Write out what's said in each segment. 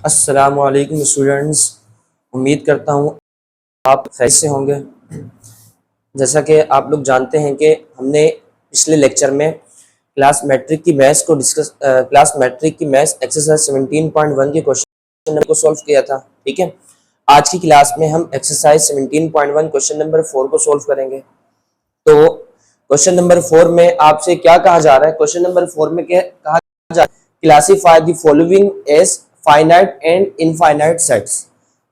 अस्सलामुअलैकुम स्टूडेंट्स। उम्मीद करता हूँ आप खैर से होंगे। जैसा कि आप लोग जानते हैं कि हमने पिछले लेक्चर में क्लास मैट्रिक की मैथ्स एक्सरसाइज 17.1 के क्वेश्चन को सॉल्व किया था। ठीक है, आज की क्लास में हम एक्सरसाइज 17.1 क्वेश्चन नंबर 4 को सॉल्व करेंगे। तो क्वेश्चन नंबर 4 में आपसे क्या कहा जा रहा है? क्वेश्चन नंबर 4 में क्या कहा जा रहा है? Classify the following as finite and infinite sets.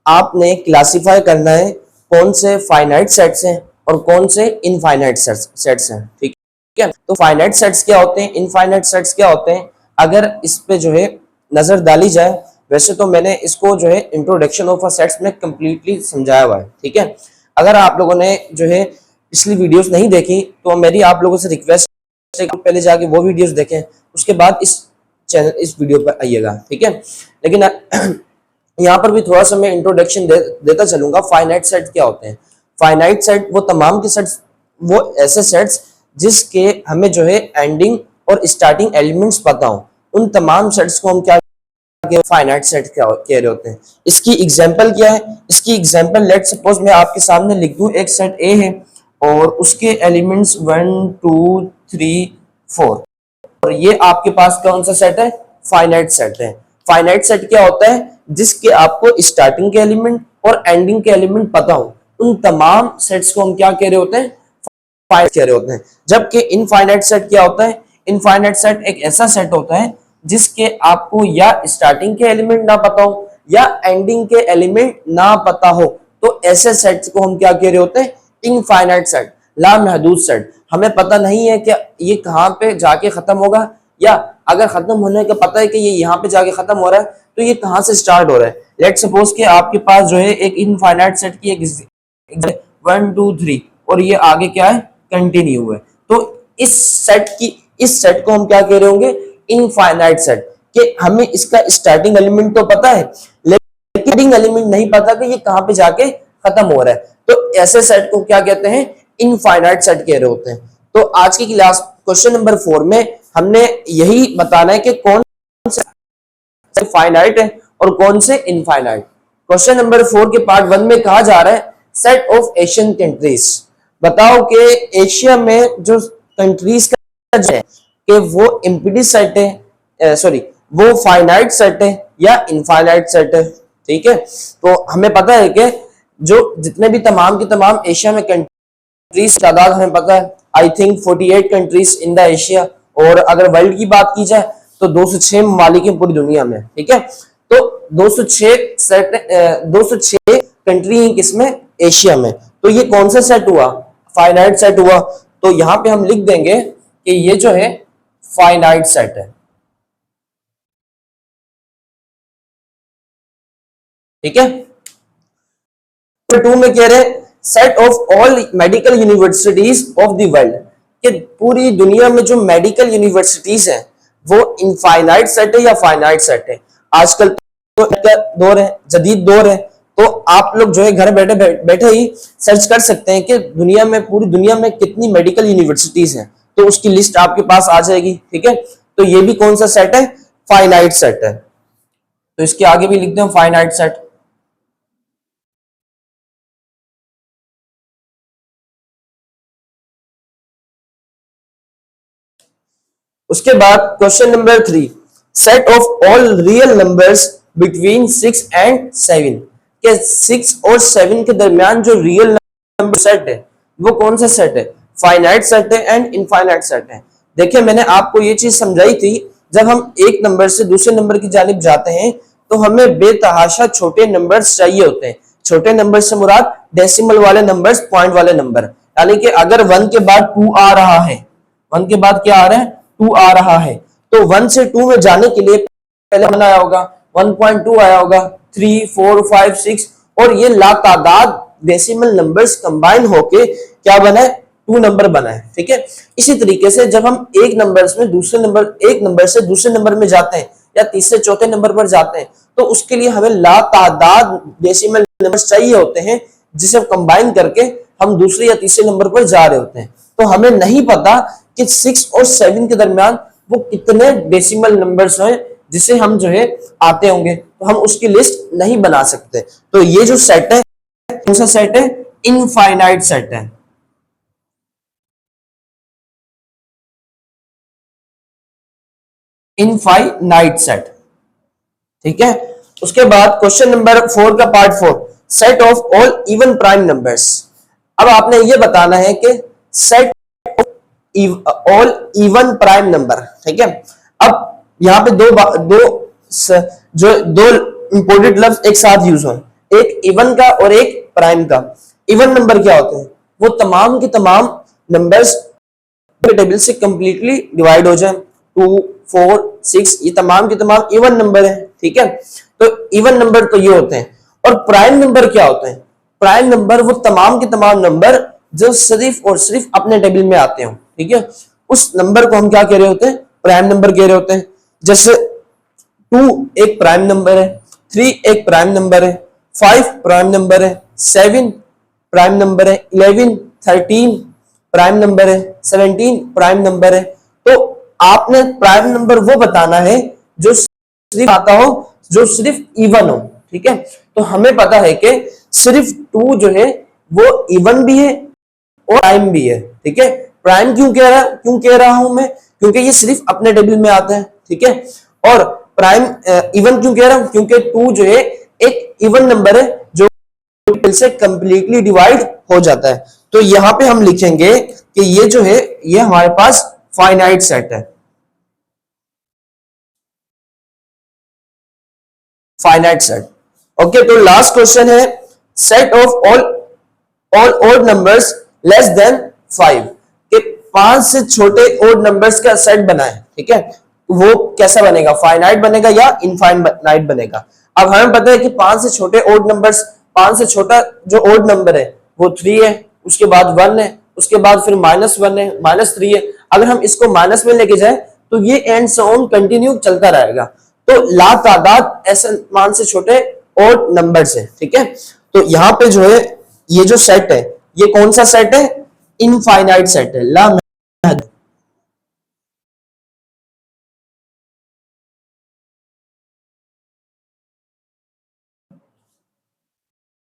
आपने क्लासीफाई करना है कौन से फाइनाइट सेट्स हैं और कौन से इनफाइनाइट सेट्स हैं। ठीक है, तो फाइनाइट सेट्स क्या होते हैं, इनफाइनाइट सेट्स क्या होते हैं, अगर इस पे जो है नजर डाली जाए, वैसे तो मैंने इसको जो है इंट्रोडक्शन ऑफ अ सेट्स में कंप्लीटली समझाया हुआ है। ठीक है, अगर आप लोगों ने जो है पिछली वीडियोस नहीं देखी तो मेरी आप लोगों से रिक्वेस्ट है कि पहले जाके वो वीडियोस देखें, उसके बाद इस वीडियो पर आइएगा। ठीक है, लेकिन यहाँ पर भी थोड़ा सा मैं इंट्रोडक्शन देता चलूंगा। फाइनाइट सेट क्या होते हैं? फाइनाइट सेट वो तमाम के सेट्स, वो ऐसे सेट्स जिसके हमें जो है एंडिंग और स्टार्टिंग एलिमेंट्स पता हो, उन तमाम सेट्स को हम क्या फाइनाइट सेट कह रहे होते हैं। इसकी एग्जांपल क्या है? इसकी एग्जांपल लेट सपोज मैं आपके सामने लिख दूं, एक सेट ए है और उसके एलिमेंट्स 1 2 3 4 और ये आपके पास कौन सा सेट है? फाइनाइट सेट है। फाइनाइट सेट क्या होता है? जिसके आपको स्टार्टिंग के एलिमेंट और एंडिंग के एलिमेंट पता हो, उन तमाम सेट्स को हम क्या कह रहे होते हैं? फाइनाइट कह रहे होते हैं। जबकि इनफाइनाइट सेट क्या होता है? इनफाइनाइट सेट एक ऐसा सेट होता है जिसके आपको या स्टार्टिंग के एलिमेंट ना पता हो या एंडिंग के एलिमेंट ना पता हो, तो ऐसे सेट्स को हम क्या कह रहे होते हैं? इनफाइनाइट सेट, लामहदूद सेट। हमें पता नहीं है कि ये कहाँ पे जाके खत्म होगा, या अगर खत्म होने का पता है कि ये यहाँ पे जाके खत्म हो रहा है तो ये कहाँ से स्टार्ट हो रहा है। लेट सपोज कि आपके पास जो है एक इनफाइनाइट सेट की एक 1 2 3 और ये आगे क्या है? कंटिन्यू है। तो इस सेट को हम क्या कह रहे होंगे? Infinite set. कि हमें इसका स्टार्टिंग एलिमेंट तो पता है लेकिन एंडिंग एलिमेंट नहीं पता कि ये कहाँ पे जाके खत्म हो रहा है, तो ऐसे सेट को क्या कहते हैं? इनफाइनाइट सेट कह रहे होते हैं। तो आज की क्लास क्वेश्चन नंबर 4 में हमने यही बताना है कि कौन से फाइनाइट है और कौन से इनफाइनाइट। क्वेश्चन नंबर 4 के पार्ट 1 में कहा जा रहा है सेट ऑफ एशियन कंट्रीज। बताओ कि एशिया में जो कंट्रीज का है कि वो एम्प्टी सेट है, वो फाइनाइट सेट है या इनफाइनाइट सेट है। ठीक है, तो हमें पता है कि जो जितने भी तमाम की तमाम एशिया में कंट्रीज तादाद हमें पता है, I think 48 countries in the Asia. और अगर वर्ल्ड की बात की जाए तो 206 ममालिक हैं पूरी दुनिया में। ठीक है, तो 206 कंट्री हैं किसमें? एशिया में। तो ये कौन सा सेट हुआ? फाइनाइट सेट हुआ। तो यहां पे हम लिख देंगे कि ये जो है फाइनाइट सेट है। ठीक है, नंबर 2 में कह रहे हैं set of all medical universities of the world. कि पूरी दुनिया में जो मेडिकल यूनिवर्सिटीज हैं वो इनफाइनाइट सेट है या फाइनाइट सेट है। आजकल तो दौर है, जदीद दौर है, तो आप लोग जो है घर बैठे बैठे ही सर्च कर सकते हैं कि दुनिया में, पूरी दुनिया में कितनी मेडिकल यूनिवर्सिटीज हैं, तो उसकी लिस्ट आपके पास आ जाएगी। ठीक है, तो ये भी कौन सा सेट है? फाइनाइट सेट है। तो इसके आगे भी लिखते हैं फाइनाइट सेट। उसके बाद question number 3, set of all real numbers between 6 and 7। के 6 और 7 के दरमियान जो रियल नंबर सेट है वो कौन सा सेट है? फाइनाइट सेट है एंड इनफाइनाइट सेट है। देखिए, मैंने आपको ये चीज समझाई थी, जब हम एक नंबर से दूसरे नंबर की जानिब जाते हैं तो हमें बेतहाशा छोटे नंबर्स चाहिए होते हैं। छोटे नंबर से मुराद डेसिमल वाले नंबर्स, पॉइंट वाले नंबर। यानी कि अगर 1 के बाद 2 आ रहा है, 1 के बाद क्या आ रहा है? 2 आ रहा है, तो 1 से 2 में जाने के लिए पहले 1 आया होगा, 1.2 आया होगा, 3 4 5 6 और ये लातादाद डेसिमल नंबर्स कंबाइन होके क्या बना है? 2 नंबर बना है। ठीक है, इसी तरीके से जब हम एक नंबर से दूसरे नंबर में जाते हैं या तीसरे चौथे नंबर पर जाते हैं तो उसके लिए हमें लातादाद डेसिमल नंबर्स चाहिए होते हैं, जिसे कंबाइन करके हम दूसरे या तीसरे नंबर पर जा रहे होते हैं। तो हमें नहीं पता कि 6 और 7 के दरमियान वो कितने डेसिमल नंबर्स हैं जिसे हम जो है आते होंगे, तो हम उसकी लिस्ट नहीं बना सकते। तो ये जो सेट है कौन सा सेट है? इनफाइनाइट सेट है। इनफाइनाइट सेट, ठीक है। उसके बाद क्वेश्चन नंबर 4 का part 4, set of all even prime numbers. अब आपने ये बताना है कि set all even prime number, ठीक है। अब यहाँ पे दो इंपोर्टेंट लफ्ज एक साथ यूज हो, एक इवन का और एक प्राइम का। इवन नंबर क्या होते हैं? वो तमाम के तमाम नंबर्स टेबल से कंप्लीटली डिवाइड हो जाए, 2 4 6, ये तमाम के तमाम इवन नंबर है, ठीक है। तो इवन नंबर तो ये होते हैं। और प्राइम नंबर क्या होते हैं? प्राइम नंबर वो तमाम के तमाम नंबर जो सिर्फ और सिर्फ अपने टेबल में आते हो, ठीक है, उस नंबर को हम क्या कह रहे होते हैं? प्राइम नंबर कह रहे होते हैं। जैसे 2 एक प्राइम नंबर है, 3 एक प्राइम नंबर है, 5 प्राइम नंबर है, 7 प्राइम नंबर है, 11 13 प्राइम नंबर है, 17 प्राइम नंबर है। तो आपने प्राइम नंबर वो बताना है जो सिर्फ आता हो, जो सिर्फ इवन हो, ठीक है। तो हमें पता है कि सिर्फ 2 जो है वो इवन भी है और प्राइम भी है, ठीक है। प्राइम क्यों कह रहा हूं मैं? क्योंकि ये सिर्फ अपने टेबल में आता है, ठीक है। और प्राइम इवन क्यों कह रहा हूं? क्योंकि 2 जो है एक इवन नंबर है जो से कंप्लीटली डिवाइड हो जाता है। तो यहां पे हम लिखेंगे कि ये जो है ये हमारे पास फाइनाइट सेट है, फाइनाइट सेट। ओके, तो लास्ट क्वेश्चन है set of all odd numbers less than 5, कि 5 से छोटे ओड नंबर्स का सेट बनाए, ठीक है। वो कैसा बनेगा? फाइनाइट बनेगा या इनफाइनाइट बनेगा? अब हमें पता है कि 5 से छोटे ओड नंबर्स, 5 से छोटा जो ओड नंबर है वो 3 है, उसके बाद 1 है, उसके बाद फिर -1 है, -3 है। अगर हम इसको माइनस में लेके जाए तो ये एंड सो ऑन कंटिन्यू चलता रहेगा। तो लातादाद ऐसे मान से छोटे ओड नंबर्स है, ठीक है। तो यहां पे जो है ये जो सेट है ये कौन सा सेट है? इनफाइनाइट सेट है, ला महद।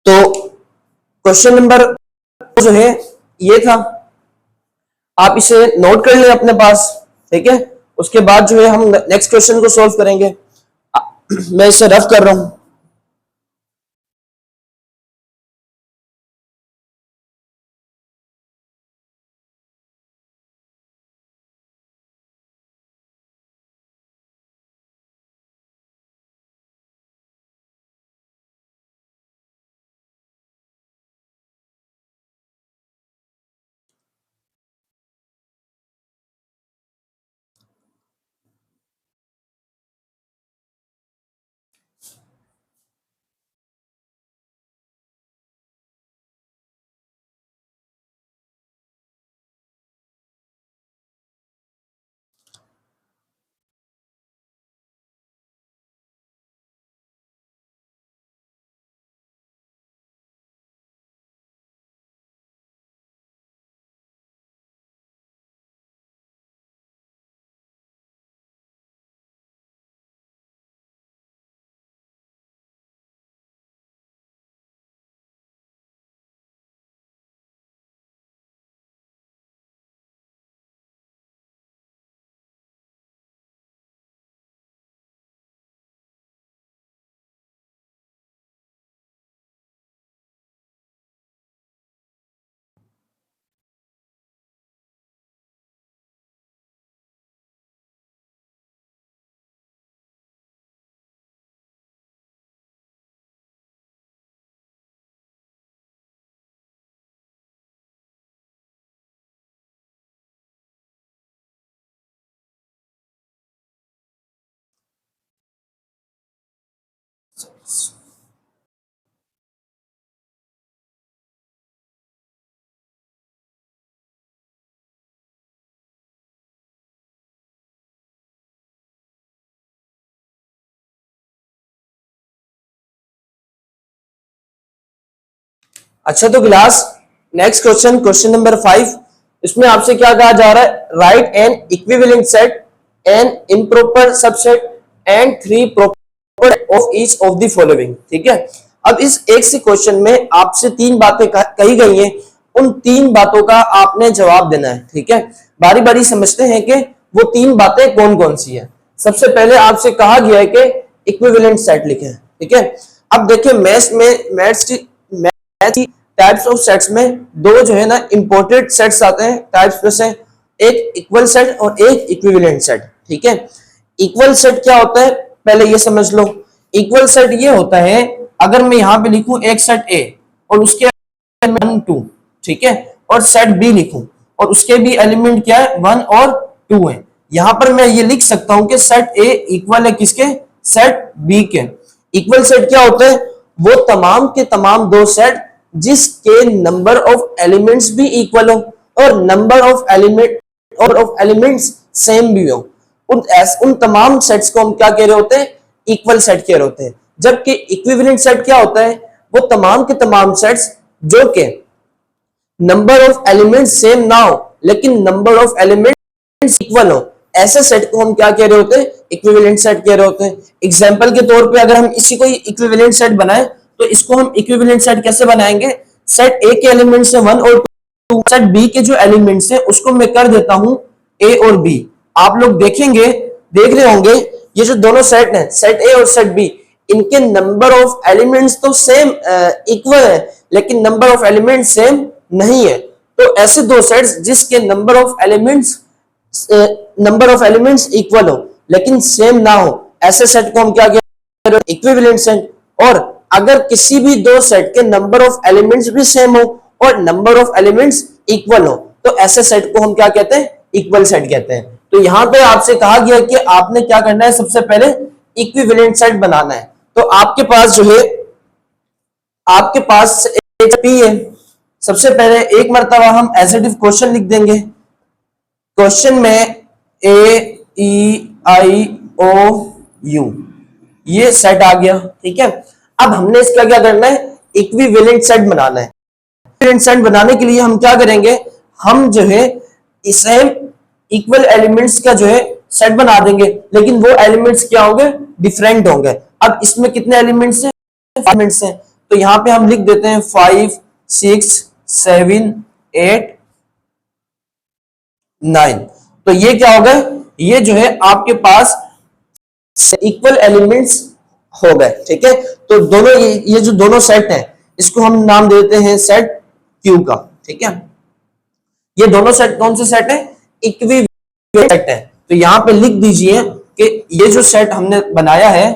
तो क्वेश्चन नंबर जो है ये था, आप इसे नोट कर लें अपने पास, ठीक है। उसके बाद जो है हम नेक्स्ट क्वेश्चन को सॉल्व करेंगे। मैं इसे रफ कर रहा हूं। अच्छा, तो class next question, question number 5, इसमें आपसे क्या कहा जा रहा है? Write an equivalent set, an improper subset and 3 proper of each of the following. ठीक है, अब इस एक से क्वेश्चन में आपसे 3 बातें कही गई हैं, उन 3 बातों का आपने जवाब देना है। ठीक है, बारी बारी समझते हैं कि वो 3 बातें कौन कौन सी है। सबसे पहले आपसे कहा गया है कि इक्विवेलेंट सेट लिखें। ठीक है, अब देखिए मैथ्स की टाइप्स ऑफ सेट्स में 2 जो है ना इंपोर्टेड सेट्स आते हैं टाइप्स में से, एक इक्वल सेट और एक इक्विवेलेंट सेट। ठीक है, इक्वल सेट क्या होता है पहले ये समझ लो। इक्वल सेट ये होता है अगर मैं यहां पे लिखूं एक सेट ए और उसके 1 2, ठीक है, और सेट बी लिखूं और उसके भी एलिमेंट क्या है 1 और 2 है। यहां पर मैं ये लिख सकता हूं कि सेट ए इक्वल है किसके, सेट बी के। इक्वल सेट क्या होता है, वो तमाम के तमाम 2 सेट जिसके नंबर ऑफ एलिमेंट्स भी इक्वल हो और नंबर ऑफ एलिमेंट्स सेम भी हो, उन तमाम सेट्स को हम क्या कह रहे होते हैं, इक्वल सेट कह रहे होते हैं। जबकि इक्विवेलेंट सेट क्या होता है, वो तमाम के तमाम सेट्स जो के नंबर ऑफ एलिमेंट्स सेम ना हो लेकिन नंबर ऑफ एलिमेंट्स इक्वल हो, ऐसे सेट को हम क्या कह रहे होते हैं, इक्विवेलेंट सेट कह रहे होते हैं। एग्जांपल के तौर पे अगर हम इसी को इक्विवेलेंट सेट बनाएं तो इसको हम इक्विवेलेंट सेट कैसे बनाएंगे, सेट ए के एलिमेंट्स है 1 और 2, सेट बी के जो एलिमेंट्स है उसको मैं कर देता हूं ए और बी। आप लोग देख रहे होंगे ये जो दोनों सेट हैं, सेट ए और सेट बी, इनके नंबर ऑफ एलिमेंट्स तो सेम इक्वल है लेकिन नंबर ऑफ एलिमेंट्स सेम नहीं है। तो ऐसे 2 सेट्स जिसके नंबर ऑफ एलिमेंट्स इक्वल हो लेकिन सेम ना हो, ऐसे सेट को हम क्या कहते हैं, इक्विवेलेंट सेट। और अगर किसी भी 2 सेट के नंबर ऑफ एलिमेंट्स भी सेम हो और नंबर ऑफ एलिमेंट्स इक्वल हो तो ऐसे सेट को हम क्या कहते हैं, इक्वल सेट कहते हैं। तो यहां पे आपसे कहा गया कि आपने क्या करना है, सबसे पहले इक्विवेलेंट सेट बनाना है। तो आपके पास जो है, आपके पास एक पी है, सबसे पहले एक मरतबा हम एज इट इज क्वेश्चन लिख देंगे। क्वेश्चन में ए ई आई ओ यू ये सेट आ गया। ठीक है, अब हमने इसका क्या करना है, इक्विवेलेंट सेट बनाना है। इक्विवेलेंट सेट बनाने के लिए हम क्या करेंगे, हम जो है इसे इक्वल एलिमेंट्स का जो है सेट बना देंगे लेकिन वो एलिमेंट्स क्या होंगे, डिफरेंट होंगे। अब इसमें कितने एलिमेंट्स हैं, 5 एलिमेंट्स हैं। तो यहां पे हम लिख देते हैं 5 6 7 8 9। तो ये क्या होगा, ये जो है आपके पास इक्वल एलिमेंट्स हो गए। ठीक है, तो दोनों ये जो दोनों सेट हैं इसको हम नाम देते हैं सेट क्यू का। ठीक है, ये दोनों सेट कौन से सेट है, इक्विवेलेंट सेट है। तो यहां पे लिख दीजिए कि ये जो सेट हमने बनाया है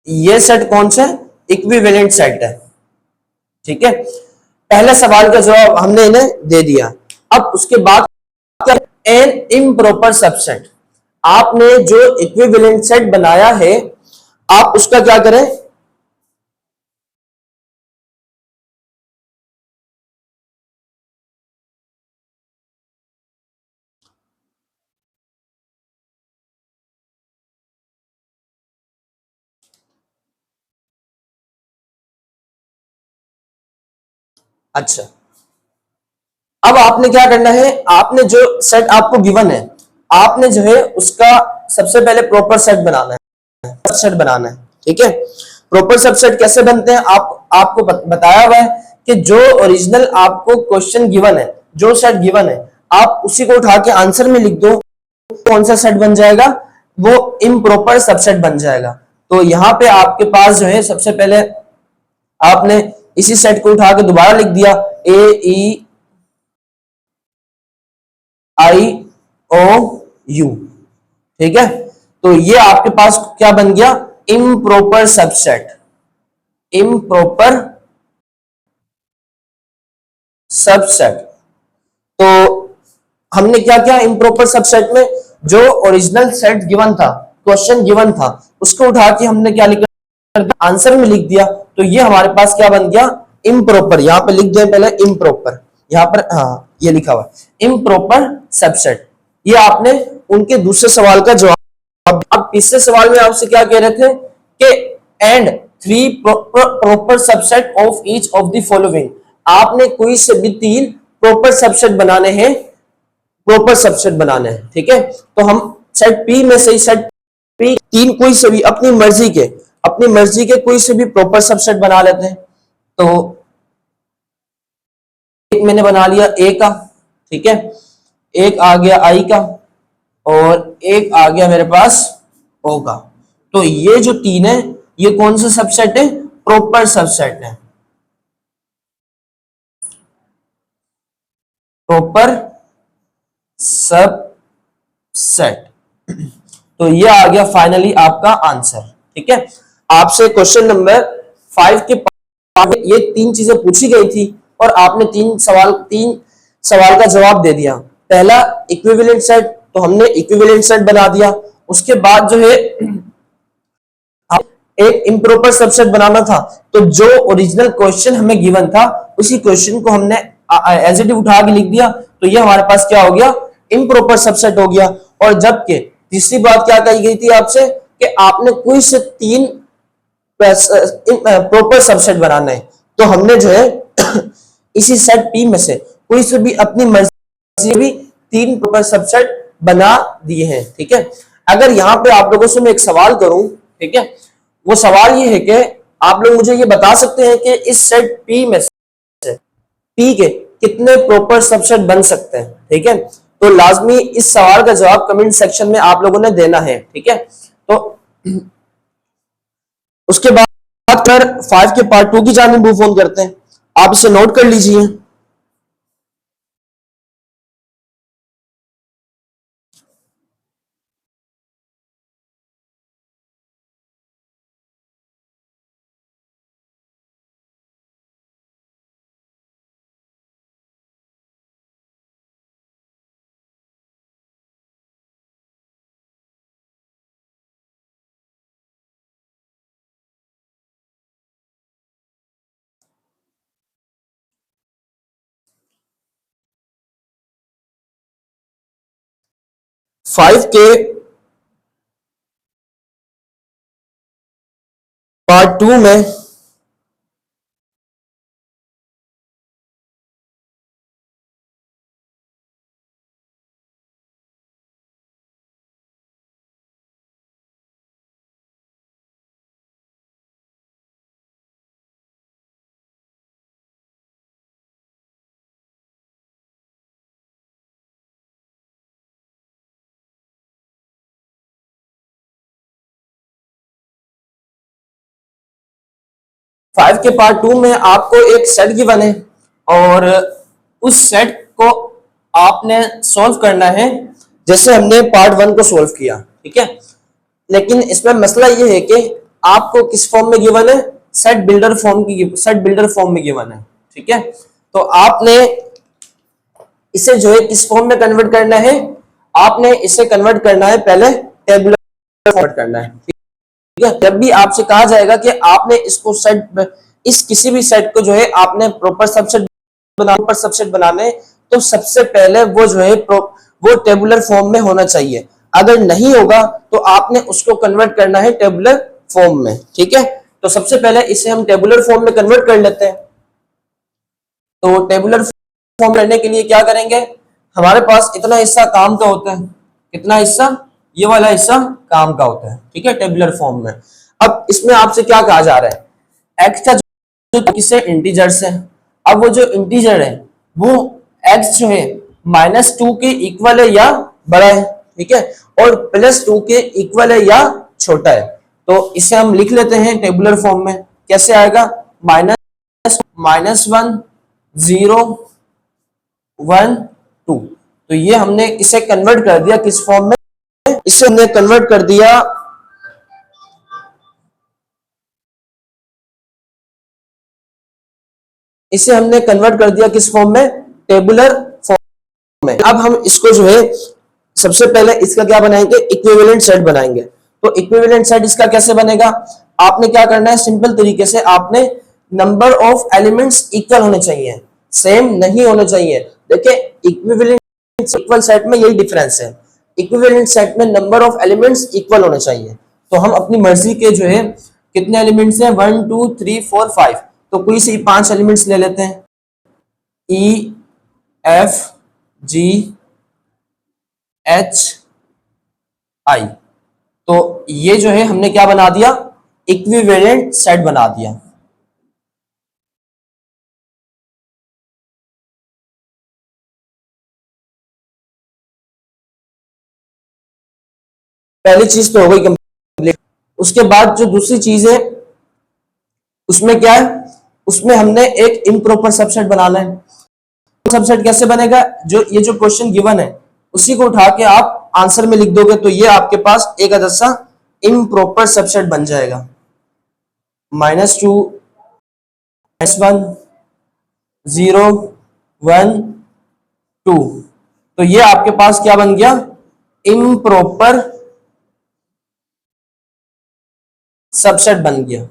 ये सेट कौन सा, इक्विवेलेंट सेट है। ठीक है, पहले सवाल का जवाब हमने इन्हें दे दिया। अब उसके बाद एन इम्प्रॉपर सबसेट, आपने जो इक्विवेलेंट सेट बनाया है आप उसका क्या करें, अच्छा अब आपने क्या करना है, आपने जो सेट आपको गिवन है आपने जो है उसका सबसे पहले प्रॉपर सेट बनाना है, सेट बनाना है। ठीक है, प्रॉपर सबसेट कैसे बनते हैं आपको बताया हुआ है कि जो ओरिजिनल आपको क्वेश्चन गिवन है, जो सेट गिवन है आप उसी को उठा के आंसर में लिख दो, कौन सा सेट बन जाएगा, वो इम्प्रॉपर सबसेट बन जाएगा। तो यहां पे आपके पास जो है सबसे पहले आपने इसी सेट को उठा के दोबारा लिख दिया ए ई आई ओ यू। ठीक है, तो ये आपके पास क्या बन गया, इम्प्रॉपर सबसेट, इम्प्रॉपर सबसेट। तो हमने क्या किया, इम्प्रॉपर सबसेट में जो ओरिजिनल सेट गिवन था, क्वेश्चन गिवन था, उसको उठा के हमने क्या लिखा, आंसर में लिख दिया। तो ये हमारे पास क्या बन गया, इम्प्रॉपर। यहां पे लिख दें पहले इम्प्रॉपर, यहां पर हाँ ये लिखा हुआ इम्प्रॉपर सबसेट। ये आपने उनके दूसरे सवाल का जवाब। अब तीसरे सवाल में आपसे क्या कह रहे थे कि and 3 proper subset of each of the following, आपने कोई से भी 3 प्रॉपर सबसेट बनाने हैं, प्रॉपर सबसेट बनाने हैं। ठीक है, तो हम सेट पी में से सेट पी तीन कोई से भी अपनी मर्जी के कोई से भी प्रॉपर सबसेट बना लेते हैं। तो एक मैंने बना लिया ए का, ठीक है, एक आ गया आई का और एक आ गया मेरे पास ओ का। तो ये जो तीन है ये कौन सा सबसेट है? प्रॉपर सबसेट है, प्रॉपर सबसेट। तो ये आ गया फाइनली आपका आंसर, ठीक है। आपसे क्वेश्चन नंबर 5 के ये तीन चीजें पूछी गई थी और आपने तीन सवाल का जवाब दे दिया। पहला इक्विवेलेंट सेट, तो हमने इक्विवेलेंट सेट बना दिया। उसके बाद जो है एक इम्प्रॉपर सबसेट बनाना था, तो जो ओरिजिनल क्वेश्चन हमें गिवन था उसी क्वेश्चन को हमने एज इट इज उठा के लिख दिया, तो ये हमारे पास क्या हो गया? इम्प्रॉपर सबसेट हो गया। और जबकि तीसरी बात क्या कही गई थी आपसे कि आपने कोई से तीन प्रॉपर सबसेट बनाना है, तो हमने जो है इसी सेट पी में से कोई से भी अपनी मर्जी भी तीन प्रॉपर सबसेट बना दिए हैं, ठीक है। अगर यहाँ पे आप लोगों से मैं एक सवाल करूं, ठीक है, वो सवाल ये है कि आप लोग मुझे ये बता सकते हैं कि इस सेट पी में से पी के कितने प्रॉपर सबसेट बन सकते हैं, ठीक है। तो लाजमी इस सवाल का जवाब कमेंट सेक्शन में आप लोगों ने देना है, ठीक है। तो उसके बाद कर 5 के पार्ट 2 की जानिब मूव ऑन करते हैं। आप इसे नोट कर लीजिए। फाइव के पार्ट 2 में फाइव के पार्ट 2 में आपको एक सेट गिवन है और उस सेट को आपने सॉल्व करना है जैसे हमने पार्ट 1 को सॉल्व किया, ठीक है। लेकिन इसमें मसला ये है कि आपको किस फॉर्म में गिवन है? सेट बिल्डर फॉर्म में गिवन है, ठीक है। तो आपने इसे जो है किस फॉर्म में कन्वर्ट करना है? आपने इसे कन्वर्ट करना है, पहले टेबुलर फॉर्मेट करना है, ठीक है। जब भी आपसे कहा जाएगा कि आपने इसको इस किसी भी सेट को जो है आपने प्रॉपर सबसेट बनाने, तो सबसे पहले वो जो है वो टेबुलर फॉर्म में होना चाहिए। अगर नहीं होगा तो आपने उसको कन्वर्ट करना है टेबुलर फॉर्म में, ठीक है। तो सबसे पहले इसे हम टेबुलर फॉर्म में कन्वर्ट कर लेते हैं। तो टेबुलर फॉर्म करने के लिए क्या करेंगे? हमारे पास इतना हिस्सा काम का होता है, कितना हिस्सा? ये वाला हिस्सा काम का होता है, ठीक है, टेबुलर फॉर्म में। अब इसमें आपसे क्या कहा जा रहा है? एक्स का जो किससे इंटीजर्स है। अब वो जो इंटीजर है वो एक्स जो है -2 के इक्वल है या बड़ा है, ठीक है, और +2 के इक्वल है या छोटा है। तो इसे हम लिख लेते हैं टेबुलर फॉर्म में। कैसे आएगा? -1 0 1 2। तो ये हमने इसे कन्वर्ट कर दिया किस फॉर्म में? इसे हमने कन्वर्ट कर दिया किस फॉर्म में? टेबुलर फॉर्म में। अब हम इसको जो है सबसे पहले इसका क्या बनाएंगे? इक्विवेलेंट सेट बनाएंगे। तो इक्विवेलेंट सेट इसका कैसे बनेगा? आपने क्या करना है? सिंपल तरीके से आपने नंबर ऑफ एलिमेंट्स इक्वल होने चाहिए, सेम नहीं होने चाहिए। देखिए इक्विवेलेंट इक्वल सेट में यही डिफरेंस है। इक्विवेलेंट सेट में नंबर ऑफ एलिमेंट्स इक्वल होने चाहिए। तो हम अपनी मर्जी के जो है कितने एलिमेंट्स हैं? 1 2 3 4 5। तो कोई से 5 एलिमेंट्स ले लेते हैं, E F G H I. तो ये जो है हमने क्या बना दिया, इक्विवेलेंट सेट बना दिया। पहली चीज तो हो गई कंप्लीट। उसके बाद जो दूसरी चीज है उसमें क्या है, उसमें हमने एक इम्प्रॉपर सबसेट बनाना है। सबसेट कैसे बनेगा, जो ये जो क्वेश्चन गिवन है उसी को उठा के आप आंसर में लिख दोगे तो ये आपके पास एक अदद सा इम्प्रॉपर सबसेट बन जाएगा। -2 -1 0 1 2। तो ये आपके पास क्या बन गया, इम्प्रॉपर सबसेट बन गया।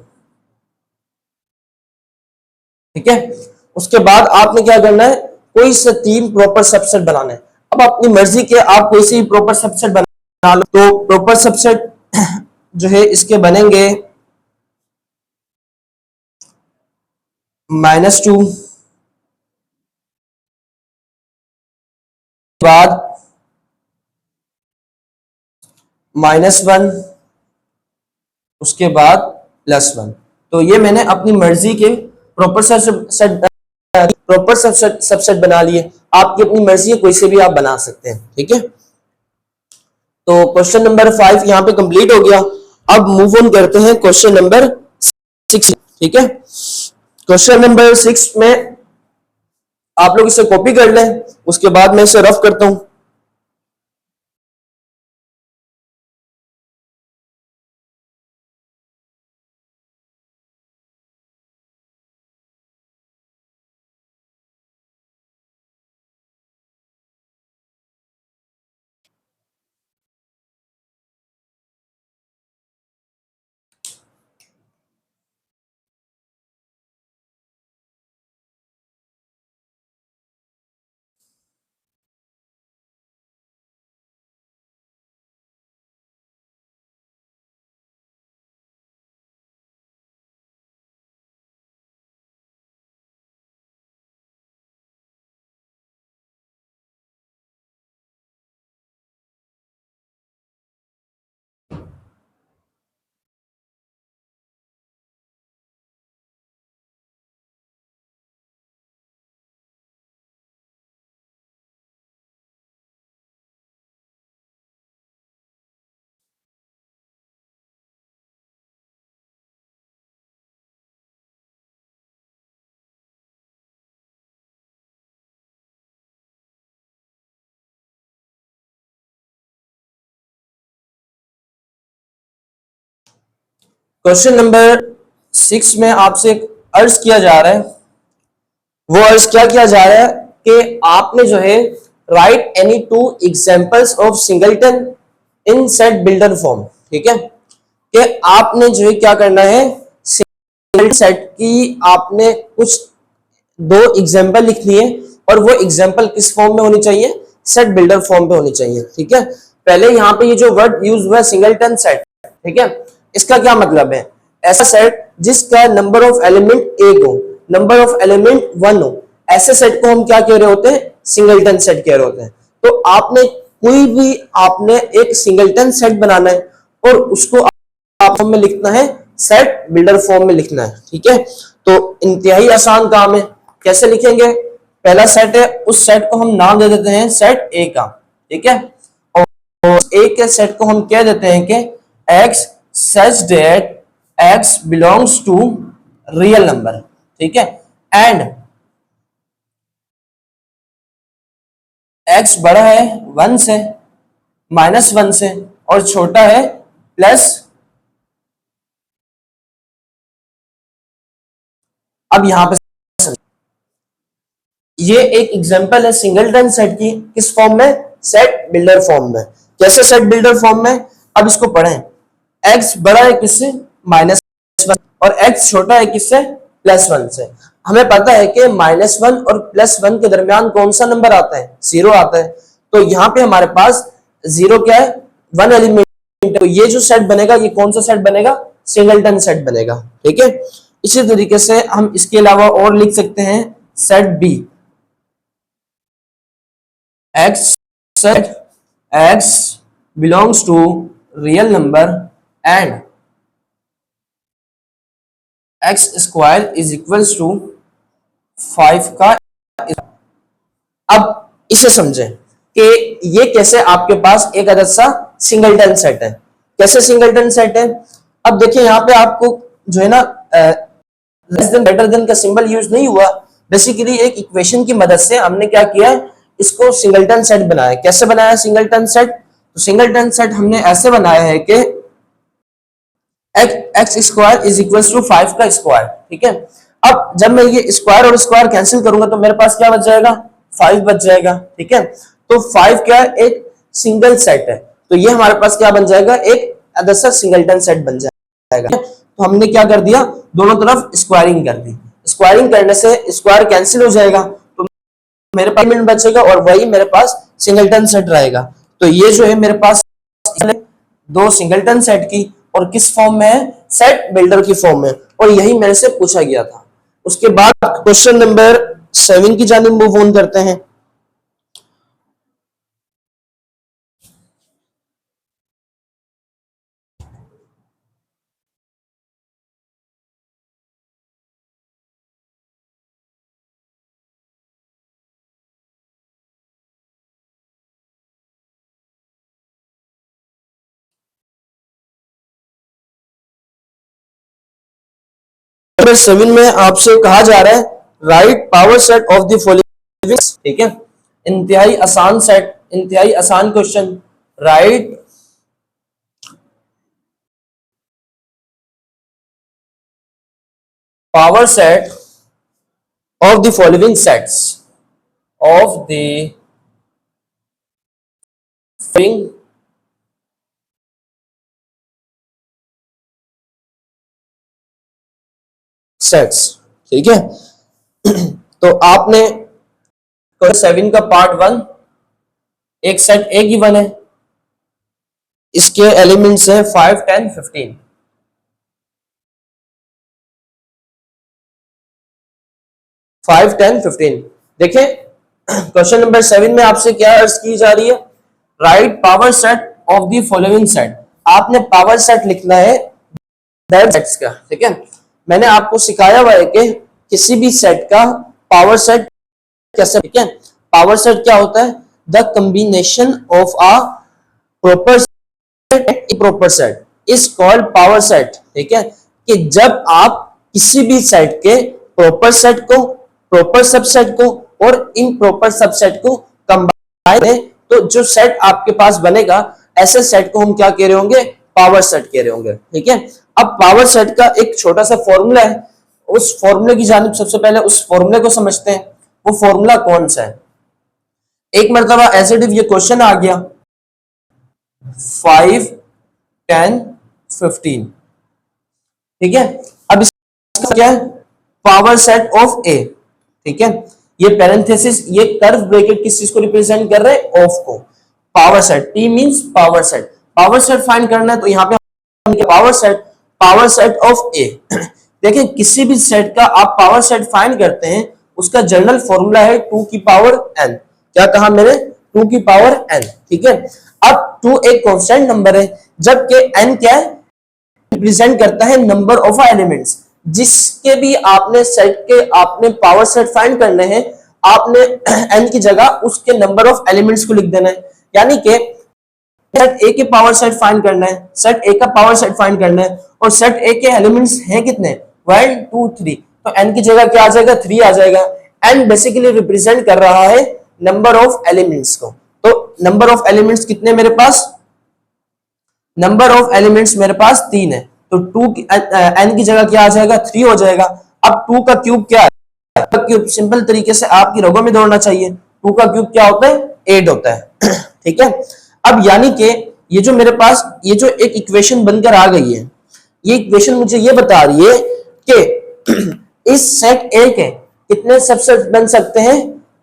ठीक है, उसके बाद आपने क्या करना है, कोई से 3 प्रॉपर सबसेट बनाना है। अब अपनी मर्जी के आप कोई से ही प्रॉपर सबसेट बना लो। तो प्रॉपर सबसेट जो है इसके बनेंगे -2 बाद -1 उसके बाद +1। तो ये मैंने अपनी मर्जी के प्रॉपर सबसेट बना लिए। आपकी अपनी मर्जी है, कोई से भी आप बना सकते हैं। ठीक है, तो क्वेश्चन नंबर 5 यहाँ पे कंप्लीट हो गया। अब मूव ऑन करते हैं क्वेश्चन नंबर 6। ठीक है, क्वेश्चन नंबर 6 में आप लोग इसे कॉपी कर लें, उसके बाद मैं इसे रफ करता हूं। क्वेश्चन नंबर 6 में आपसे अर्ज किया जा रहा है, वो अर्ज क्या किया जा रहा है कि आपने जो है right any 2 examples of singleton in set builder form. ठीक है, कि आपने जो है क्या करना है, सिंगलटन सेट की आपने कुछ 2 एग्जांपल लिख लिए और वो एग्जांपल किस फॉर्म में होनी चाहिए, सेट बिल्डर फॉर्म पे होनी चाहिए। ठीक है, पहले यहाँ पे ये जो वर्ड यूज हुआ है सिंगलटन सेट, ठीक है, इसका क्या मतलब है, ऐसा सेट जिसका नंबर ऑफ एलिमेंट एक हो, नंबर ऑफ एलिमेंट 1 हो, ऐसे सेट को हम क्या कह रहे होते हैं, सिंगलटन सेट कह रहे होते हैं। तो आपने कोई भी आपने एक सिंगलटन सेट बनाना है और उसको आप फॉर्म में लिखना है, सेट बिल्डर फॉर्म में लिखना है। ठीक है, तो इंतहाई आसान काम है। कैसे लिखेंगे, पहला सेट है, उस सेट को हम नाम दे देते हैं सेट ए का। ठीक है, और ए के सेट को हम कह देते हैं कि x such that x belongs to real number. ठीक है, एंड x बड़ा है 1 से, -1 से, और छोटा है प्लस। अब यहां पे ये एक एग्जांपल है सिंगलटन सेट की, किस फॉर्म में, सेट बिल्डर फॉर्म में। कैसे सेट बिल्डर फॉर्म में, अब इसको पढ़ें। x बड़ा है किससे, -1, और x छोटा है किससे, +1 से। हमें पता है कि -1 और +1 के दरमियान कौन सा नंबर आता है, 0 आता है। तो यहाँ पे हमारे पास 0 क्या है, 1 एलिमेंट। तो ये जो सेट बनेगा ये कौन सा सेट बनेगा, सिंगलटन सेट बनेगा। ठीक है, इसी तरीके से हम इसके अलावा और लिख सकते हैं set B, x set x belongs to real number and x square is equals to 5 का। अब इसे समझें कि ये कैसे आपके पास एक अदद सा सिंगलटन सेट है। कैसे सिंगलटन सेट है? अब देखिए यहाँ पे आपको जो है ना लेस देन ग्रेटर देन का सिंबल यूज नहीं हुआ। बेसिकली एक इक्वेशन की मदद से हमने क्या किया है, इसको सिंगलटन सेट बनाया। कैसे बनाया सिंगलटन सेट? तो सिंगलटन सेट हमने ऐसे बनाया है कि x square is equal to 5 का स्क्वायर। ठीक है, अब जब मैं ये स्क्वायर और स्क्वायर कैंसिल करूंगा तो मेरे पास क्या बच जाएगा, 5 बच जाएगा। ठीक है, तो 5 क्या है, एक सिंगल सेट है, तो ये हमारे पास क्या बन जाएगा, एक अदर सिंगलटन सेट बन जाएगा। तो हमने क्या कर दिया, दोनों तरफ स्क्वायरिंग कर दी। स्क्वायरिंग करने से स्क्वायर कैंसिल हो जाएगा तो मेरे पास एलिमेंट बचेगा और वही मेरे पास सिंगलटन सेट रहेगा। तो ये जो है मेरे पास दो सिंगलटन सेट की, और किस फॉर्म में है, सेट बिल्डर की फॉर्म में, और यही मेरे से पूछा गया था। उसके बाद क्वेश्चन नंबर 7 की जानिब मूव ऑन करते हैं। नंबर 7 में आपसे कहा जा रहा है right power set of the following. ठीक है, इंतहाई आसान सेट, इंतहाई आसान question. Right power set of the following sets of the following sets. ठीक है, तो आपने 7 का पार्ट 1, एक सेट ए गिवन है, इसके एलिमेंट्स है 5, 10, 15। 5, 10, 15। देखें क्वेश्चन नंबर 7 में आपसे क्या अर्ज की जा रही है, right power set of the following set. आपने पावर सेट लिखना है सेट्स का। ठीक है, मैंने आपको सिखाया हुआ है कि किसी भी सेट का पावर सेट कैसे। ठीक है, पावर सेट क्या होता है, the combination of a proper set, proper set is called power set. ठीक है, कि जब आप किसी भी सेट के प्रॉपर सेट को, प्रॉपर सबसेट को और इम्प्रॉपर सबसेट को कंबाइन करें तो जो सेट आपके पास बनेगा, ऐसे सेट को हम क्या कह रहे होंगे, पावर सेट कह रहे होंगे। ठीक है, अब पावर सेट का एक छोटा सा फॉर्मूला है, उस फॉर्मूले की जानिब सबसे पहले उस फॉर्मूले को समझते हैं। वो फॉर्मूला कौन सा है? एक मरतबा एज इट इज ये क्वेश्चन आ गया 5, 10, 15। ठीक है, अब इसका क्या है, पावर सेट ऑफ ए। ठीक है, ये पैरेंथेसिस, ये कर्व ब्रैकेट किस चीज को रिप्रेजेंट कर रहे हैं, ऑफ को। Power set, T means power set. Power set find करना है तो यहाँ पे पावर सेट ऑफ ए। देखिए किसी भी सेट का आप पावर सेट फाइंड करते हैं, उसका जनरल फॉर्मूला है 2 की पावर n। क्या कहा मैंने, 2 की पावर n। ठीक है, अब 2 एक कांस्टेंट नंबर है, जबकि n क्या है, रिप्रेजेंट करता है नंबर ऑफ एलिमेंट्स। जिसके भी आपने सेट के आपने पावर सेट फाइंड करने हैं, आपने n की जगह उसके नंबर ऑफ एलिमेंट्स को लिख देना है। यानी कि सेट ए के पावर सेट फाइंड करना है, सेट ए का पावर सेट फाइंड करना है, और सेट ए के एलिमेंट्स हैं कितने, 1, 2, 3, तो n की जगह क्या आ जाएगा, 3 आ जाएगा। n बेसिकली रिप्रेजेंट कर रहा है नंबर ऑफ एलिमेंट्स को। तो नंबर ऑफ एलिमेंट्स कितने मेरे पास, नंबर ऑफ एलिमेंट्स मेरे पास 3 है, तो 2 n की जगह क्या आ जाएगा, 3 हो जाएगा। अब 2 का क्यूब क्या है, क्यूब सिंपल तरीके से आपकी रगों में दौड़ना चाहिए, 2 का क्यूब क्या होता है, 8 होता है। ठीक है, अब यानी कि ये जो मेरे पास ये जो एक इक्वेशन बनकर आ गई है, ये इक्वेशन मुझे ये बता रही है कि इस सेट ए के कितने सबसेट बन सकते हैं,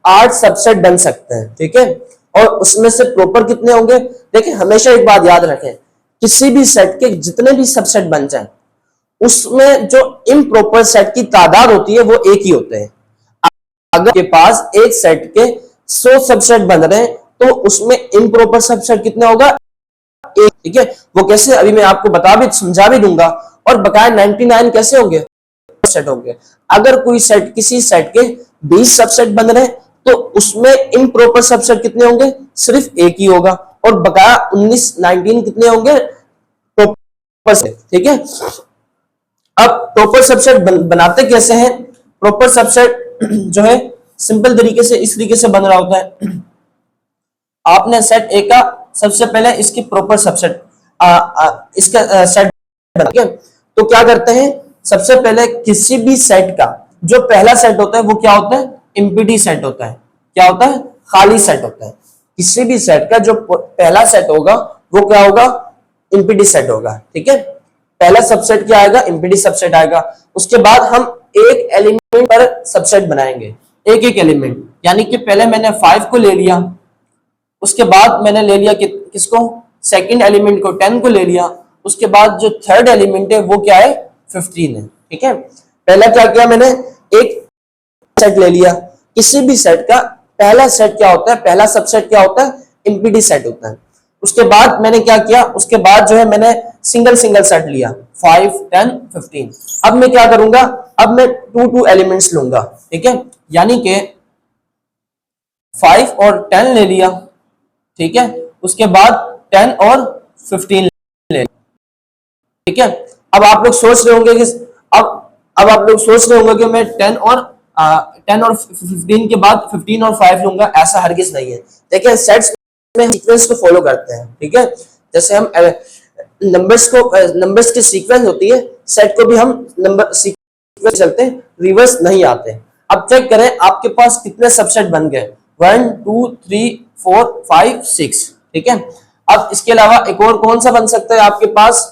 8 सबसेट बन सकते हैं। ठीक है, और उसमें से प्रॉपर कितने होंगे। देखिए हमेशा एक बात याद रखें, किसी भी सेट के जितने भी सबसेट बन जाए, उसमें जो इम्प्रॉपर सेट की तादाद होती है वो एक ही होते हैं। अगर के पास एक सेट के 100 सबसेट बन रहे हैं तो उसमें इम्प्रॉपर सबसेट कितना होगा, ठीक है, वो कैसे अभी मैं आपको बता भी समझा भी दूंगा। और बकाया 99 कैसे होंगे, सेट होंगे। अगर कोई सेट, किसी सेट के 20 सबसेट बन रहे हैं तो उसमें इम्प्रॉपर सबसेट कितने होंगे, सिर्फ एक ही होगा। और बकाया 19 कितने होंगे, प्रॉपर सेट। ठीक है, अब प्रॉपर सबसेट बनाते कैसे हैं। प्रॉपर सबसेट जो है सिंपल तरीके से इस तरीके से बन रहा होता है। आपने सेट ए का सबसे पहले इसकी प्रॉपर सबसेट इसका सेट बना के, तो क्या करते हैं, सबसे पहले किसी भी सेट का जो पहला सेट होता है वो क्या होता है, एम्प्टी सेट होता है। क्या होता है, खाली सेट होता है। किसी भी सेट का जो पहला सेट होगा वो क्या होगा, एम्प्टी सेट होगा। ठीक है, पहला सबसेट क्या आएगा, एम्प्टी सबसेट आएगा। उसके बाद हम एक एलिमेंट पर सबसेट बनाएंगे, एक एक एलिमेंट। यानी कि पहले मैंने 5 को ले लिया, उसके बाद मैंने ले लिया किसको, सेकंड एलिमेंट को 10 को ले लिया। उसके बाद जो थर्ड एलिमेंट है वो क्या है, 15 है। ठीक है, पहला क्या किया मैंने, एक सेट ले लिया। किसी भी सेट का पहला सेट क्या होता है, पहला सबसेट क्या होता है, एम्प्टी सेट होता है। उसके बाद मैंने क्या किया, उसके बाद जो है मैंने सिंगल सिंगल सेट लिया, 5 10 15। अब मैं क्या करूंगा, अब मैं 2 एलिमेंट्स लूंगा। ठीक है, यानी कि 5 और 10 ले लिया। ठीक है, उसके बाद 10 और 15 ले। ठीक है, अब आप लोग सोच रहे होंगे कि अब आप लोग सोच रहे होंगे कि मैं 10 और 15 के बाद 15 और 5 लूंगा। ऐसा हरगिज नहीं है। देखिए, सेट्स में सीक्वेंस को फॉलो करते हैं। ठीक है, जैसे हम नंबर्स की सीक्वेंस होती है, सेट को भी हम नंबर सीक्वेंस चलते हैं, रिवर्स नहीं आते। अब चेक करें आपके पास कितने सबसेट बन गए, 1 2 3 4 5 6। ठीक है, अब इसके अलावा एक और कौन सा बन सकता है आपके पास,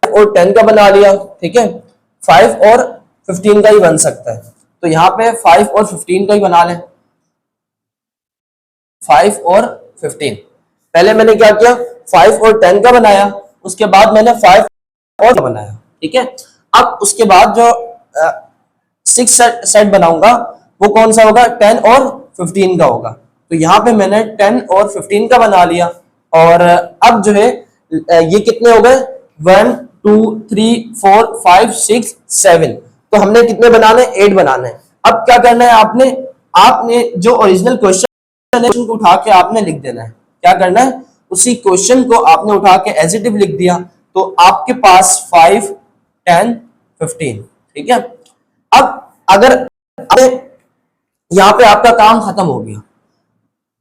और 10 का बना लिया। ठीक है, 5 और 15 का ही बन सकता है। तो यहाँ पे 5 और 15 का ही बना लें, 5 और 15। पहले मैंने क्या किया, 5 और 10 का बनाया, उसके बाद मैंने 5 और बनाया। ठीक है, अब उसके बाद जो 6 सेट बनाऊंगा वो कौन सा होगा, 10 और 15 का होगा। तो यहाँ पे मैंने 10 और 15 का बना लिया। और अब जो है ये कितने हो गए, 1 2 3 4 5 6 7। तो हमने कितने बनाने, 8 बनाने। अब क्या करना है, आपने आपने जो ओरिजिनल क्वेश्चन है उसको उठा के आपने लिख देना है। क्या करना है, उसी क्वेश्चन को आपने उठा के एज इट इज लिख दिया। तो आपके पास 5 10 15। ठीक है, अब अगर यहाँ पे आपका काम खत्म हो गया।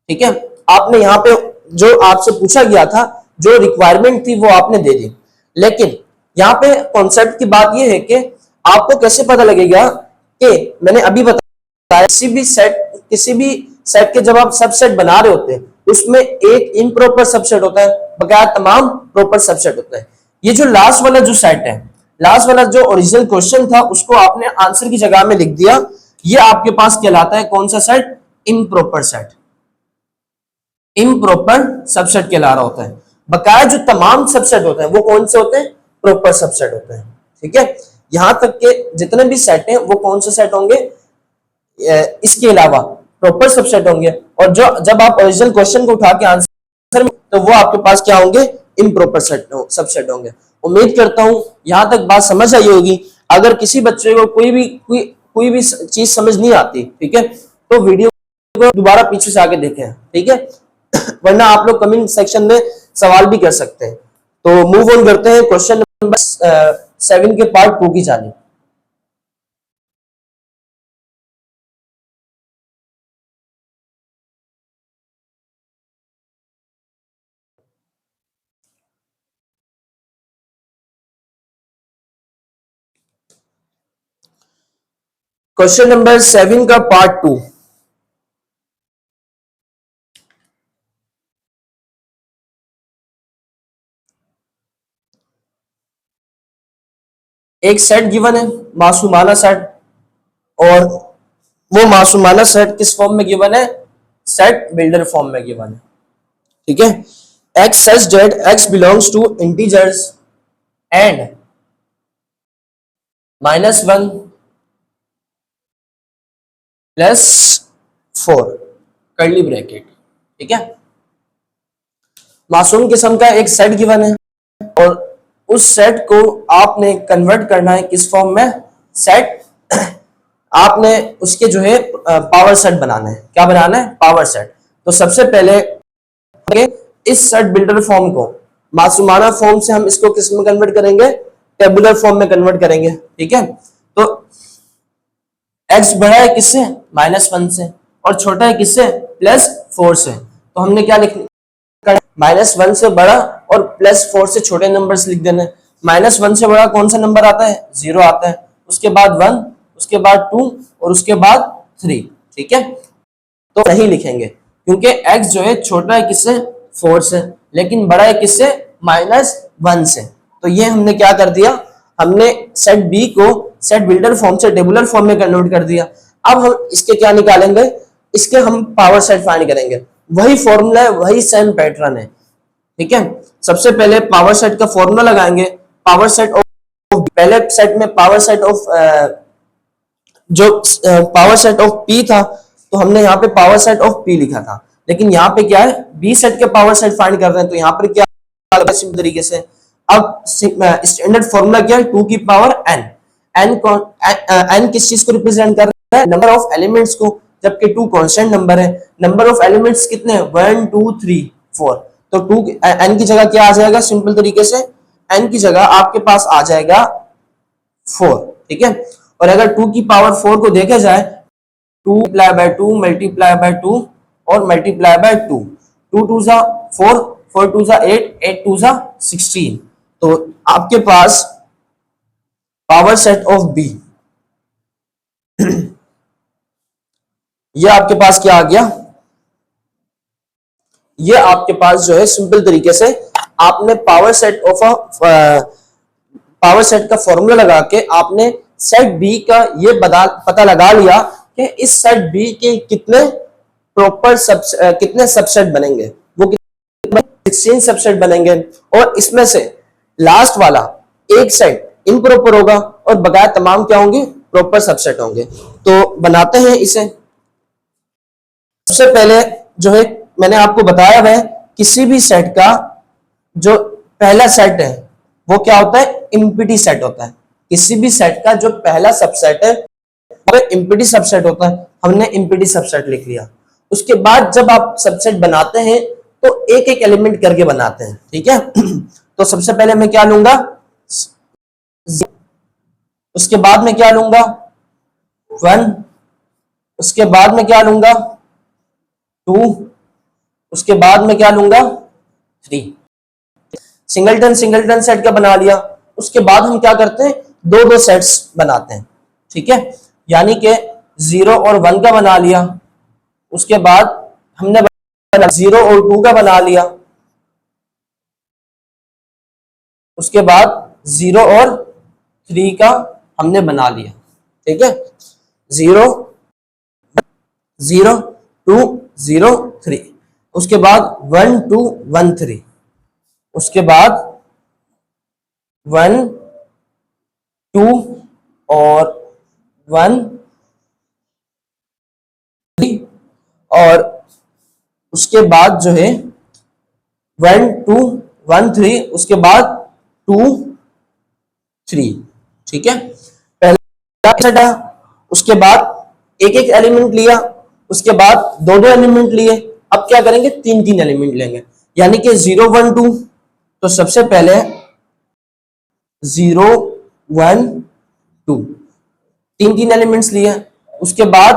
ठीक है, आपने यहाँ पे जो आपसे पूछा गया था, जो रिक्वायरमेंट थी वो आपने दे दी। लेकिन यहाँ पे कॉन्सेप्ट की बात ये है कि आपको कैसे पता लगेगा कि मैंने अभी बताया, किसी भी सेट के जब आप सबसेट बना रहे होते हैं उसमें एक इम्प्रॉपर सबसेट होता है, बकाया तमाम प्रॉपर सबसेट होता है। ये जो लास्ट वाला जो सेट है, लास्ट वाला जो ओरिजिनल क्वेश्चन था उसको आपने आंसर की जगह में लिख दिया, ये आपके पास कहलाता है कौन सा set, improper set. Improper subset कहला रहा होता है। बकाया जो तमाम सबसेट होते हैं वो कौन से होते हैं, प्रॉपर सबसेट होते हैं। ठीक है, यहां तक के जितने भी सेट हैं वो कौन से सेट होंगे, इसके अलावा प्रॉपर सबसेट होंगे। और जो जब आप ओरिजिनल क्वेश्चन को उठा के आंसर, तो वो आपके पास क्या होंगे, इम्प्रॉपर सबसेट होंगे। उम्मीद करता हूं यहां तक बात समझ आई होगी। अगर किसी बच्चे को कोई भी चीज समझ नहीं आती, ठीक है, तो वीडियो को दोबारा पीछे से आके देखें। ठीक है, वरना आप लोग कमेंट सेक्शन में सवाल भी कर सकते हैं। तो मूव ऑन करते हैं क्वेश्चन नंबर 7 के पार्ट 2 की जानिब। क्वेश्चन नंबर 7 का पार्ट 2। एक सेट गिवन है, मासूमाना सेट। और वो मासूमाना सेट किस फॉर्म में गिवन है, सेट बिल्डर फॉर्म में गिवन है। ठीक है, x such that x belongs to integers and -1 +4 curly bracket. ठीक है, मासूम किस्म का एक सेट गिवन है और उस सेट को आपने कन्वर्ट करना है किस फॉर्म में, सेट आपने उसके जो है पावर सेट बनाना है। क्या बनाना है? Power set. तो सबसे पहले इस सेट बिल्डर फॉर्म को मासूमाना फॉर्म से हम इसको किस में कन्वर्ट करेंगे? टेबुलर फॉर्म में कन्वर्ट करेंगे। ठीक है, तो x बड़ा है किससे? -1 से, और छोटा है किससे? +4 से। तो हमने क्या लिखना? -1 से बड़ा और +4 से छोटे नंबर्स लिख देना है। -1 से बड़ा कौन सा नंबर आता है? 0 आता है, उसके बाद 1, उसके बाद 2 और उसके बाद 3। ठीक है, तो नहीं लिखेंगे क्योंकि x जो है छोटा है किससे? 4 से, लेकिन बड़ा है किससे? -1 से। तो ये हमने क्या कर दिया? हमने सेट b को सेट बिल्डर फॉर्म से टेबुलर फॉर्म में कन्वर्ट कर दिया। अब हम इसके क्या निकालेंगे? इसके हम पावर सेट फाइंड करेंगे। वही फॉर्मूला है, वही सेम पैटर्न है। ठीक है, सबसे पहले पावर सेट का फॉर्मूला लगाएंगे। पावर सेट ऑफ, पहले सेट में पावर सेट ऑफ जो पावर सेट ऑफ p था, तो हमने यहाँ पे पावर सेट ऑफ p लिखा था, लेकिन यहाँ पे क्या है? b सेट के पावर सेट फाइंड कर रहे हैं। तो यहाँ पर क्या सिंपल तरीके से, अब स्टैंडर्ड फॉर्मूला क्या है? 2 की पावर n। n किस चीज को रिप्रेजेंट कर रहा है? नंबर ऑफ एलिमेंट्स को, जबकि 2 कांस्टेंट नंबर है। नंबर ऑफ एलिमेंट्स कितने हैं? 1 2 3 4। तो 2 n की जगह क्या आ जाएगा? सिंपल तरीके से n की जगह आपके पास आ जाएगा 4। ठीक है, और अगर 2 की पावर 4 को देखा जाए, 2 मल्टीप्लाई बाय 2 मल्टीप्लाई बाय 2 और मल्टीप्लाई बाय 2, 2 2 जा 4, 4 2 जा 8, 8 2 जा 16। तो आपके पास पावर सेट ऑफ b ये आपके पास क्या आ गया? ये आपके पास जो है सिंपल तरीके से आपने power set of power set का फॉर्मूला लगा के आपने सेट b का ये पता लगा लिया कि इस सेट b के कितने प्रॉपर कितने सबसेट बनेंगे। वो 16 सबसेट बनेंगे, और इसमें से लास्ट वाला एक सेट इम्प्रॉपर होगा और बकाया तमाम क्या होंगे? प्रॉपर सबसेट होंगे। तो बनाते हैं इसे। सबसे पहले जो है मैंने आपको बताया है, किसी भी सेट का जो पहला सेट है वो क्या होता है? इम्पीटी सेट होता है। किसी भी सेट का जो पहला सबसेट है वो इम्पीटी सबसेट होता है। हमने इम्पीटी सबसेट लिख लिया। उसके बाद जब आप सबसेट बनाते हैं तो एक एक एलिमेंट करके बनाते हैं। ठीक है, तो सबसे पहले मैं क्या लूंगा? उसके बाद में क्या लूंगा? 1। उसके बाद में क्या लूंगा? 2। उसके बाद में क्या लूंगा? 3। सिंगलटन सेट का बना लिया। उसके बाद हम क्या करते हैं? 2 सेट्स बनाते हैं। ठीक है, यानी कि 0 और 1 का बना लिया। उसके बाद हमने 0 और 2 का बना लिया। उसके बाद 0 और 3 का हमने बना लिया। ठीक है, 0 0 2 0 3। उसके बाद 1 2 1 3। उसके बाद 1 2 और 1 3, और उसके बाद जो है 1 2 1 3, उसके बाद 2 3। ठीक है, पहला सेट है। उसके बाद एक एक एलिमेंट लिया। उसके बाद 2 एलिमेंट लिए। अब क्या करेंगे? 3 एलिमेंट लेंगे, यानी कि 0 1 2। तो सबसे पहले 0 1 2 3 एलिमेंट्स लिए। उसके बाद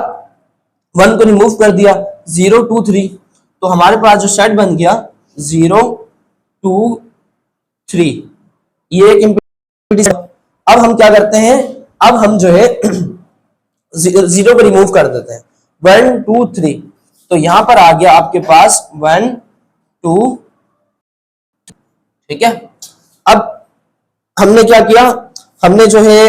1 को रिमूव कर दिया, 0 2 3। तो हमारे पास जो सेट बन गया 0 2 3, ये एक इम्पीटी। अब हम क्या करते हैं? अब हम जो है 0 को रिमूव कर देते हैं। 1 2 3, तो यहां पर आ गया आपके पास 1 2। ठीक है, अब हमने क्या किया? हमने जो है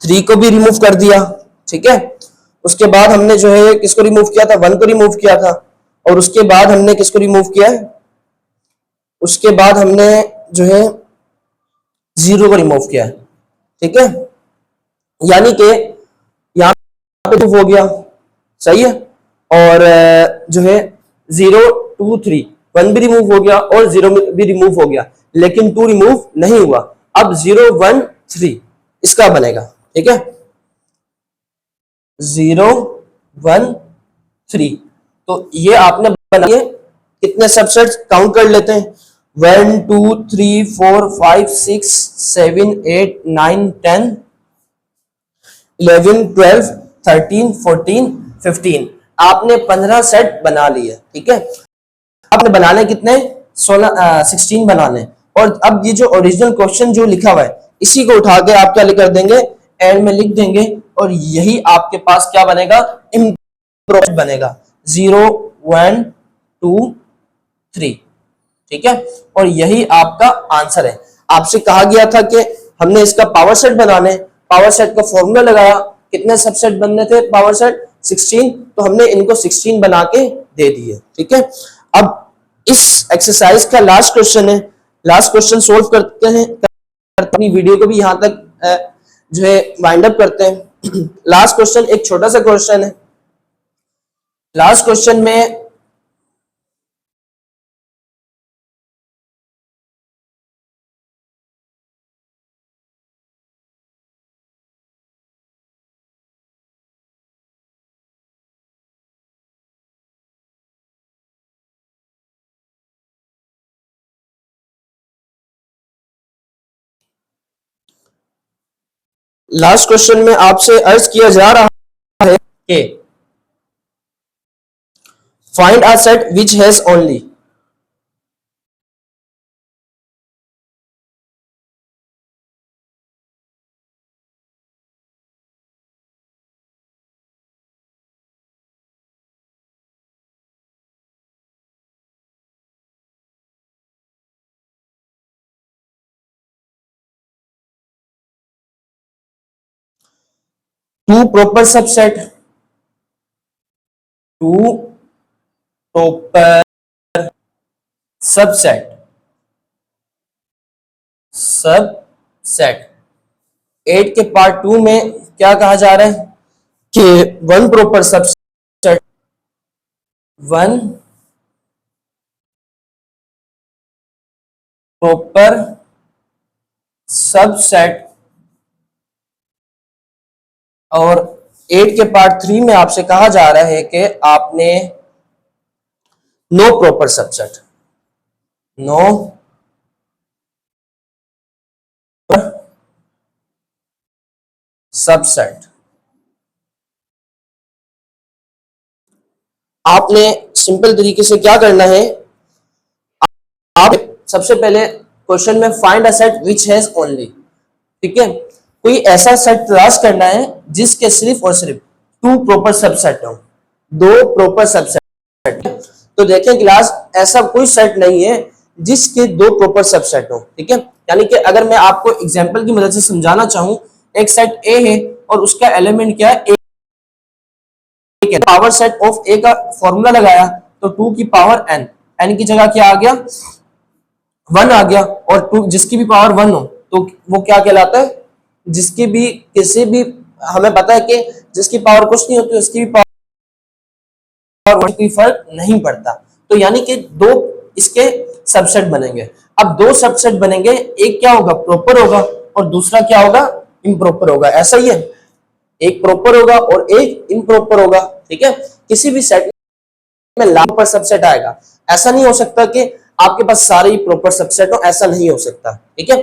3 को भी रिमूव कर दिया। ठीक है, उसके बाद हमने जो है किसको रिमूव किया था? 1 को रिमूव किया था। और उसके बाद हमने किसको रिमूव किया है? उसके बाद हमने जो है 0 को रिमूव किया है। ठीक है, यानी कि यहां पे हो गया। सही है, और जो है 0 2 3 1 भी रिमूव हो गया और 0 भी रिमूव हो गया, लेकिन 2 रिमूव नहीं हुआ। अब 0 1 3 इसका बनेगा, ठीक है, 0 1 3। तो ये आपने बनाइए, कितने सबसेट काउंट कर लेते हैं, 1 2 3 4 5 6 7 8 9 10 11 12 13 14 15। आपने 15 सेट बना लिए, ठीक है। आपने बनाने कितने, 16 बनाने। और अब ये जो ओरिजिनल क्वेश्चन जो लिखा हुआ है इसी को उठा के आप क्या कर देंगे, एंड में लिख देंगे, और यही आपके पास क्या बनेगा, इम्प्रोवाइज बनेगा, 0 1 2 3, ठीक है। और यही आपका आंसर है। आपसे कहा गया था कि हमने इसका पावर सेट बनाने, पावर सेट का फॉर्मूला लगाया, कितने सबसेट बनने थे पावर सेट, 16, तो हमने इनको 16 बना के दे दिए, ठीक है। अब इस एक्सरसाइज का लास्ट क्वेश्चन है, लास्ट क्वेश्चन सोल्व करते हैं, अपनी वीडियो को भी यहां तक जो है वाइंड अप करते हैं। लास्ट क्वेश्चन एक छोटा सा क्वेश्चन है। लास्ट क्वेश्चन में में आपसे अर्ज किया जा रहा है कि find a set which has only, two proper subset, two proper subset, subset 8 के पार्ट 2 में क्या कहा जा रहा है कि one proper subset, one proper subset, और 8 के पार्ट 3 में आपसे कहा जा रहा है कि आपने no proper subset, no subset. आपने सिंपल तरीके से क्या करना है, आप सबसे पहले क्वेश्चन में find a set which has only, ठीक है, कोई ऐसा सेट तलाश करना है जिसके सिर्फ और सिर्फ टू प्रॉपर सबसेट हो, दो प्रॉपर सबसेट। तो देखें क्लास, ऐसा कोई सेट नहीं है जिसके दो प्रॉपर सबसेट हो, ठीक है। यानी कि अगर मैं आपको एग्जांपल की मदद से समझाना चाहूं, एक सेट ए है और उसका एलिमेंट क्या है, ए, पावर सेट ऑफ ए का फॉर्मूला लगाया तो 2 की पावर n, n की जगह क्या आ गया, 1 आ गया, और 2 जिसकी भी पावर 1 हो तो वो क्या कहलाता है, जिसकी भी किसी भी, हमें पता है कि जिसकी पावर कुछ नहीं होती उसकी भी पावर कोई फर्क नहीं पड़ता। तो यानी कि दो इसके सबसेट बनेंगे। अब दो सबसेट बनेंगे, एक क्या होगा, प्रॉपर होगा, और दूसरा क्या होगा, इम्प्रॉपर होगा। ऐसा ही है, एक प्रॉपर होगा और एक इम्प्रॉपर होगा, ठीक है। किसी भी सेट में लाभ पर सबसेट आएगा, ऐसा नहीं हो सकता कि आपके पास सारे ही प्रॉपर सबसेट हो, ऐसा नहीं हो सकता, ठीक है।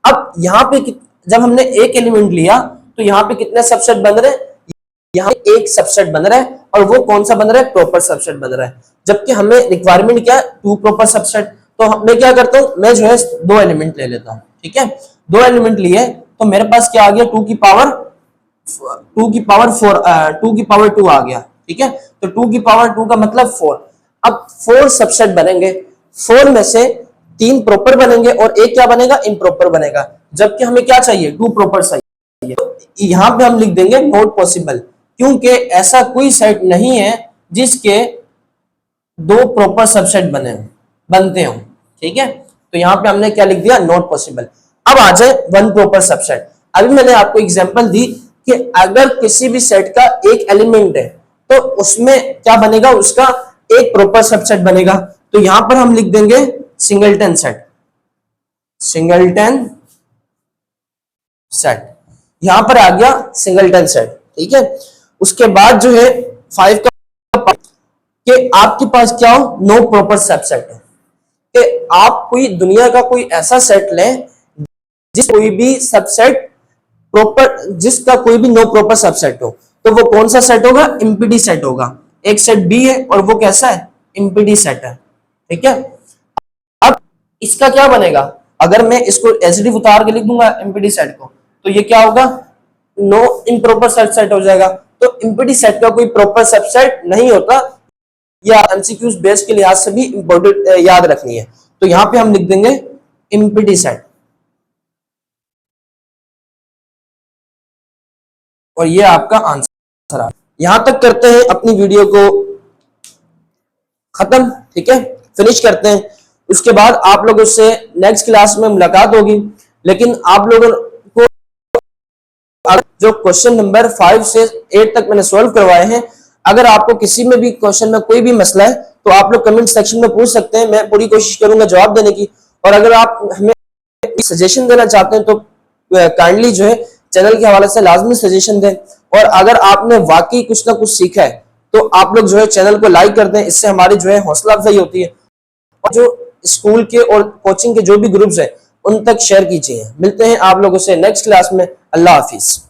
अब यहाँ पे जब हमने एक एलिमेंट लिया तो यहाँ पे कितने सबसेट बन रहे हैं, यहाँ एक सबसेट बन रहा है, और वो कौन सा बन रहा है, प्रॉपर सबसेट बन रहा है। जबकि हमें रिक्वायरमेंट क्या है, टू प्रॉपर सबसेट। तो मैं क्या करता हूँ, मैं जो है दो एलिमेंट ले लेता हूँ, ठीक है। दो एलिमेंट लिए तो मेरे पास क्या आ गया, 2 की पावर 4, 2 की पावर 2 आ गया, ठीक है। तो 2 की पावर 2 का मतलब 4। अब 4 सबसेट बनेंगे, 4 में से 3 प्रॉपर बनेंगे और एक क्या बनेगा, इम्प्रॉपर बनेगा। जबकि हमें क्या चाहिए, 2 प्रॉपर चाहिए। तो यहाँ पे हम लिख देंगे नॉट पॉसिबल, क्योंकि ऐसा कोई सेट नहीं है जिसके दो प्रॉपर सबसेट बनते हो, ठीक है। तो यहाँ पे हमने क्या लिख दिया, नॉट पॉसिबल। अब आ जाए वन प्रॉपर सबसेट। अभी मैंने आपको एग्जांपल दी कि अगर किसी भी सेट का एक एलिमेंट है तो उसमें क्या बनेगा, उसका एक प्रॉपर सबसेट बनेगा। तो यहां पर हम लिख देंगे सिंगलटन सेट, सिंगलटन सेट, यहां पर आ गया सिंगलटन सेट। ठीक है, उसके बाद जो है 5 का कि आपके पास क्या हो, नो प्रॉपर सबसेट हो, कि आप कोई दुनिया का कोई ऐसा सेट लें जिस कोई भी सबसेट प्रॉपर, जिसका कोई भी नो प्रॉपर सबसेट हो, तो वो कौन सा सेट होगा, एमपीटी सेट होगा। एक सेट बी है और वो कैसा है, एमपीटी सेट है। ठीक है, अब इसका क्या बनेगा, अगर मैं इसको एसडी उतार के लिख दूंगा एमपीटी सेट को, तो ये क्या होगा, नो इम्प्रॉपर सबसेट हो जाएगा। तो एमपीटी सेट का कोई प्रॉपर सबसेट नहीं होता, या एमसीक्यूज बेस के लिहाज से भी इंपॉर्टेंट याद रखनी है। तो यहां पे हम लिख देंगे एमपीटी सेट, और ये आपका आंसर। यहां तक करते हैं अपनी वीडियो को खत्म। ठीक है, फिनिश करते हैं। उसके बाद आप लोगों से नेक्स्ट क्लास में मुलाकात होगी। लेकिन आप लोगों को जो क्वेश्चन नंबर 5 से 8 तक मैंने सॉल्व करवाए हैं, अगर आपको किसी में भी क्वेश्चन में कोई भी मसला है तो आप लोग कमेंट सेक्शन में पूछ सकते हैं, मैं पूरी कोशिश करूंगा जवाब देने की। और अगर आप हमें सजेशन देना चाहते हैं तो काइंडली जो है चैनल के हवाले से लाजमी सजेशन दें। और अगर आपने वाकई कुछ ना कुछ सीखा है तो आप लोग जो है चैनल को लाइक कर दें, इससे हमारी जो है हौसला अफजाई होती है। और जो स्कूल के और कोचिंग के जो भी ग्रुप्स हैं उन तक शेयर कीजिए। मिलते हैं आप लोगों से नेक्स्ट क्लास में। अल्लाह हाफिज।